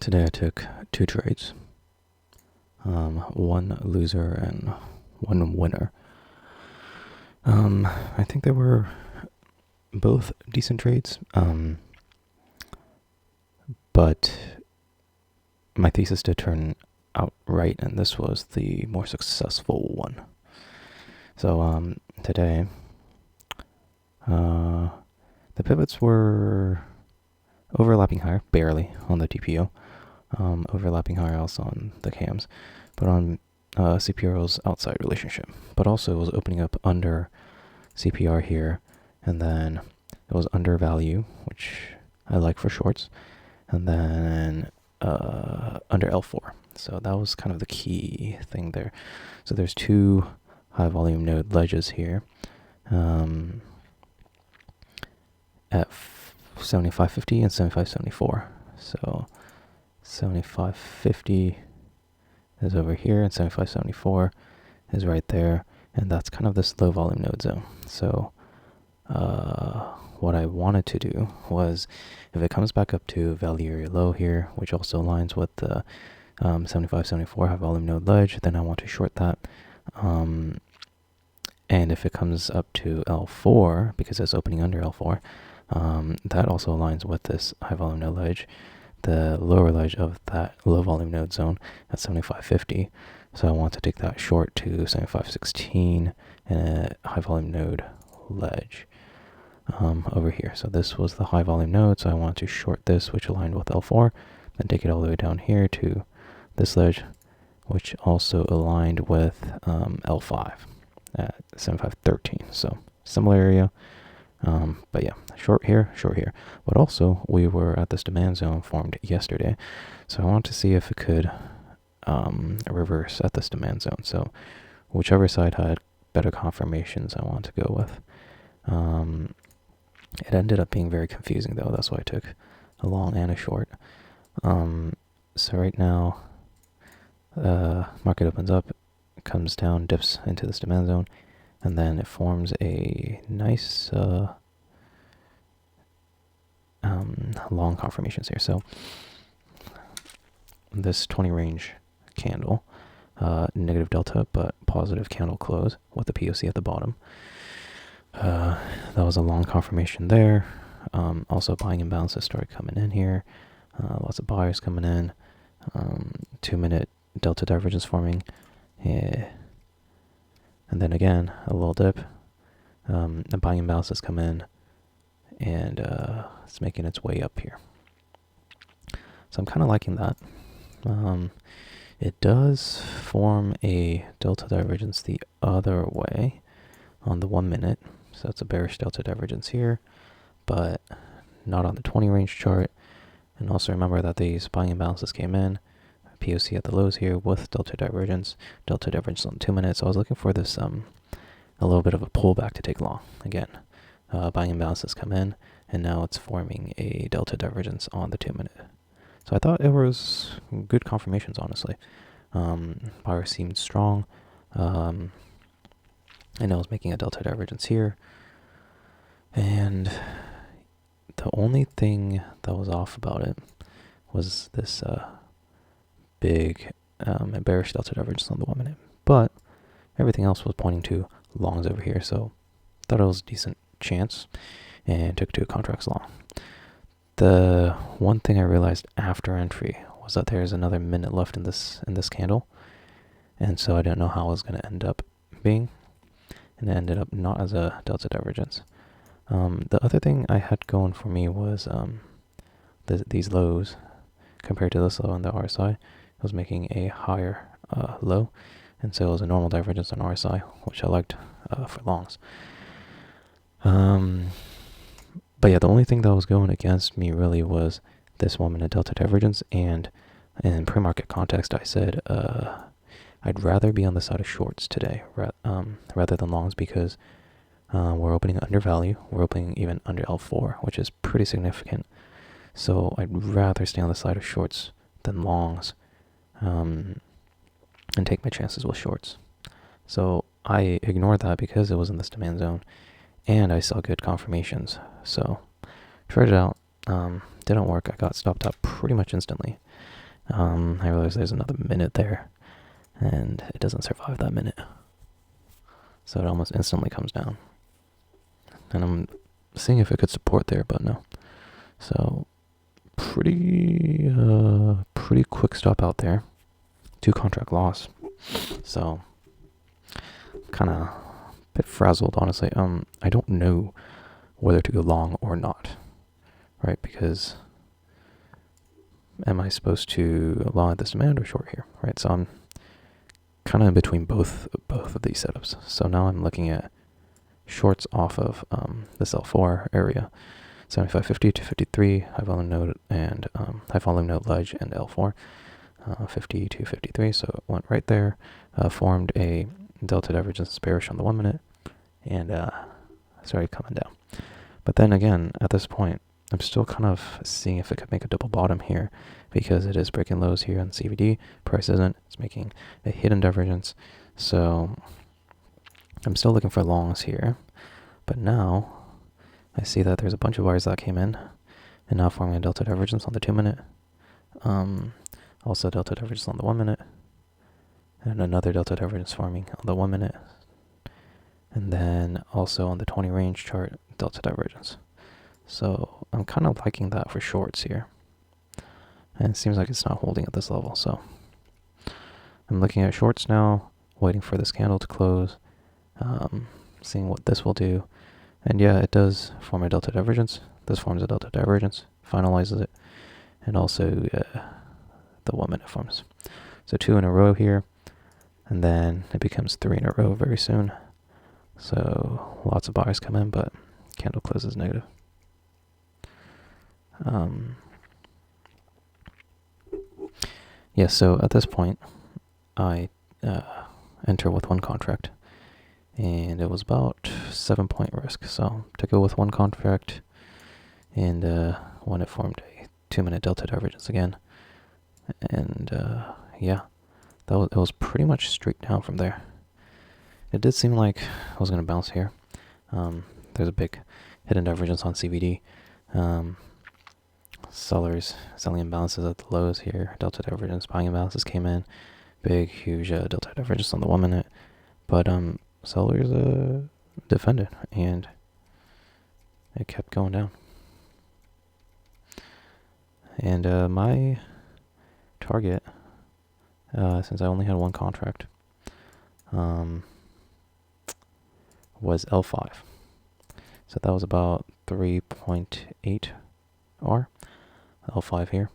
Today I took two trades, one loser and one winner. I think they were both decent trades, but my thesis did turn out right, and this was the more successful one. So today, the pivots were overlapping higher, barely on the TPO, overlapping higher also on the cams, but on CPR's outside relationship. But also it was opening up under CPR here, and then it was under value, which I like for shorts, and then under L4. So that was kind of the key thing there. So there's two high volume node ledges here at 75.50 and 75.74. So 75.50 is over here and 75.74 is right there, and that's kind of this low volume node zone. So what I wanted to do was, if it comes back up to value area low here, which also aligns with the 75.74 high volume node ledge, then I want to short that. And if it comes up to L4, because it's opening under L4, that also aligns with this high volume node ledge, the lower ledge of that low volume node zone at 75.50. So I want to take that short to 75.16 and a high volume node ledge over here. So this was the high volume node, so I want to short this, which aligned with L4, then take it all the way down here to this ledge, which also aligned with L5 at 75.13. So similar area. But yeah, short here. But also, we were at this demand zone formed yesterday, so I want to see if it could reverse at this demand zone. So whichever side had better confirmations, I want to go with. It ended up being very confusing, though. That's why I took a long and a short. So right now, market opens up, comes down, dips into this demand zone, and then it forms a nice long confirmations here. So this 20 range candle, negative delta but positive candle close with the POC at the bottom. That was a long confirmation there. Also buying imbalances started coming in here. Lots of buyers coming in. 2 minute delta divergence forming. And then again, a little dip. The buying imbalances come in, and it's making its way up here. So I'm kind of liking that. It does form a delta divergence the other way on the 1 minute. So it's a bearish delta divergence here, but not on the 20 range chart. And also remember that these buying imbalances came in, POC at the lows here with delta divergence on 2 minutes. So I was looking for this a little bit of a pullback to take long. Again, buying imbalances come in, and now it's forming a delta divergence on the 2 minute. So I thought it was good confirmations, honestly. Buyer seemed strong. I know I was making a delta divergence here, and the only thing that was off about it was this big bearish delta divergence on the 1 minute. But everything else was pointing to longs over here, so thought it was a decent chance and took 2 contracts long. The one thing I realized after entry was that there's another minute left in this candle, and so I didn't know how it was going to end up being, and it ended up not as a delta divergence. The other thing I had going for me was these lows compared to this low on the RSI. It was making a higher low, and so it was a normal divergence on RSI, which I liked for longs. But yeah, the only thing that was going against me really was this 1 minute delta divergence, and in pre-market context, I said I'd rather be on the side of shorts today rather than longs, because we're opening under value. We're opening even under L4, which is pretty significant. So I'd rather stay on the side of shorts than longs, and take my chances with shorts. So I ignored that because it was in this demand zone, and I saw good confirmations. So tried it out, Didn't work. I got stopped out pretty much instantly. I realized there's another minute there, and it doesn't survive that minute. So it almost instantly comes down. And I'm seeing if it could support there, but no. So pretty quick stop out there. 2 contract loss. So kind of a bit frazzled, honestly. I don't know whether to go long or not, right? Because am I supposed to long at this demand or short here, right? So I'm kind of in between both of these setups. So now I'm looking at shorts off of this L4 area, 7550 to 53 high volume node and high volume node ledge and L4, 50 to 53. So it went right there, formed a delta divergence bearish on the 1 minute, and started coming down. But then again, at this point, I'm still kind of seeing if it could make a double bottom here, because it is breaking lows here on the CVD. Price isn't. It's making a hidden divergence. So I'm still looking for longs here. But now I see that there's a bunch of bars that came in and now forming a delta divergence on the 2 minute. Also delta divergence on the 1 minute. And another delta divergence forming on the 1 minute. And then also on the 20 range chart, delta divergence. So I'm kind of liking that for shorts here. And it seems like it's not holding at this level. So I'm looking at shorts now, waiting for this candle to close, seeing what this will do. And yeah, it does form a delta divergence. This forms a delta divergence, finalizes it, and also the 1 minute forms. So 2 in a row here, and then it becomes 3 in a row very soon. So lots of buyers come in, but candle closes negative. Yeah, so at this point, I enter with 1 contract, and it was about 7-point risk. So to go with 1 contract, and when it formed a 2 minute delta divergence again, and yeah, it was pretty much straight down from there. It did seem like I was going to bounce here. There's a big hidden divergence on CVD. Sellers selling imbalances at the lows here. Delta divergence, buying imbalances came in. Big, huge delta divergence on the 1 minute. But sellers defended, and it kept going down. And my target, since I only had 1 contract, was L5. So that was about 3.8 R. L5 here.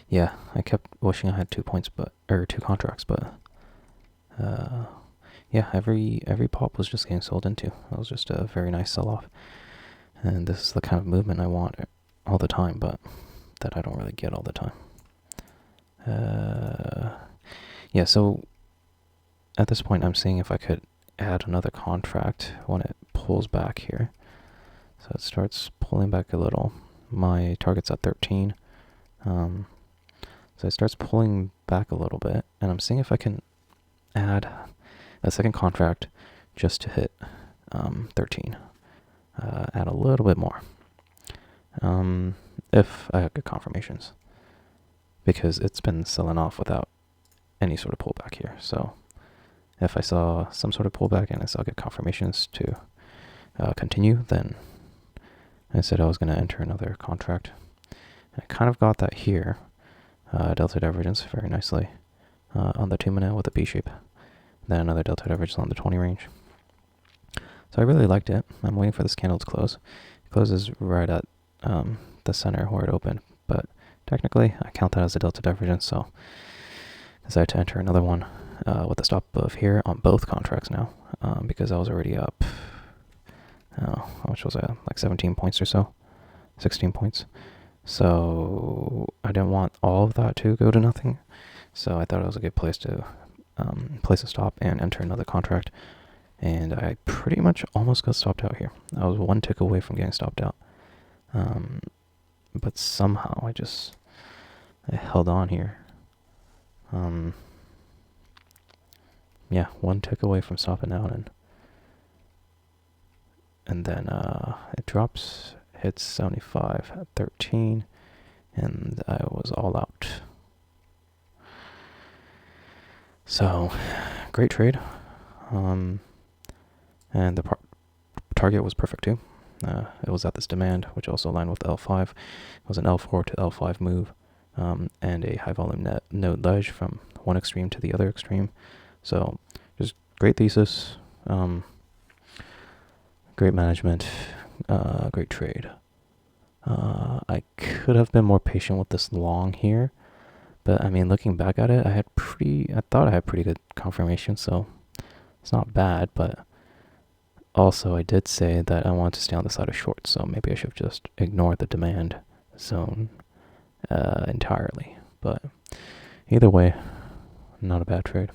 Yeah, I kept wishing I had 2 points, but 2 contracts, but yeah, every pop was just getting sold into. It was just a very nice sell-off, and this is the kind of movement I want all the time, but that I don't really get all the time. Yeah, so at this point, I'm seeing if I could add another contract when it pulls back here. So it starts pulling back a little. My target's at 13. So it starts pulling back a little bit, and I'm seeing if I can add a second contract just to hit 13. Add a little bit more. If I have good confirmations. Because it's been selling off without any sort of pullback here. So if I saw some sort of pullback and I saw good confirmations to continue, then I said I was going to enter another contract. And I kind of got that here. Delta divergence very nicely on the 2 minute with a B shape. Then another delta divergence on the 20 range. So I really liked it. I'm waiting for this candle to close. It closes right at the center where it opened, but technically I count that as a delta divergence, so I decided to enter another one with a stop above here on both contracts now, because I was already up, how much was I, like 17 points or so, 16 points. So I didn't want all of that to go to nothing, so I thought it was a good place to place a stop and enter another contract. And I pretty much almost got stopped out here. I was 1 tick away from getting stopped out. But somehow I held on here. Yeah, 1 tick away from stopping out, and and then it drops, hits 75 at 13, and I was all out. So, great trade. And the target was perfect too. It was at this demand, which also aligned with L5. It was an L4 to L5 move, and a high volume node ledge from one extreme to the other extreme. So, just great thesis, great management, great trade. I could have been more patient with this long here, but I mean, looking back at it, I thought I had pretty good confirmation, so it's not bad, but also I did say that I wanted to stay on the side of short, so maybe I should have just ignored the demand zone entirely. But either way, not a bad trade.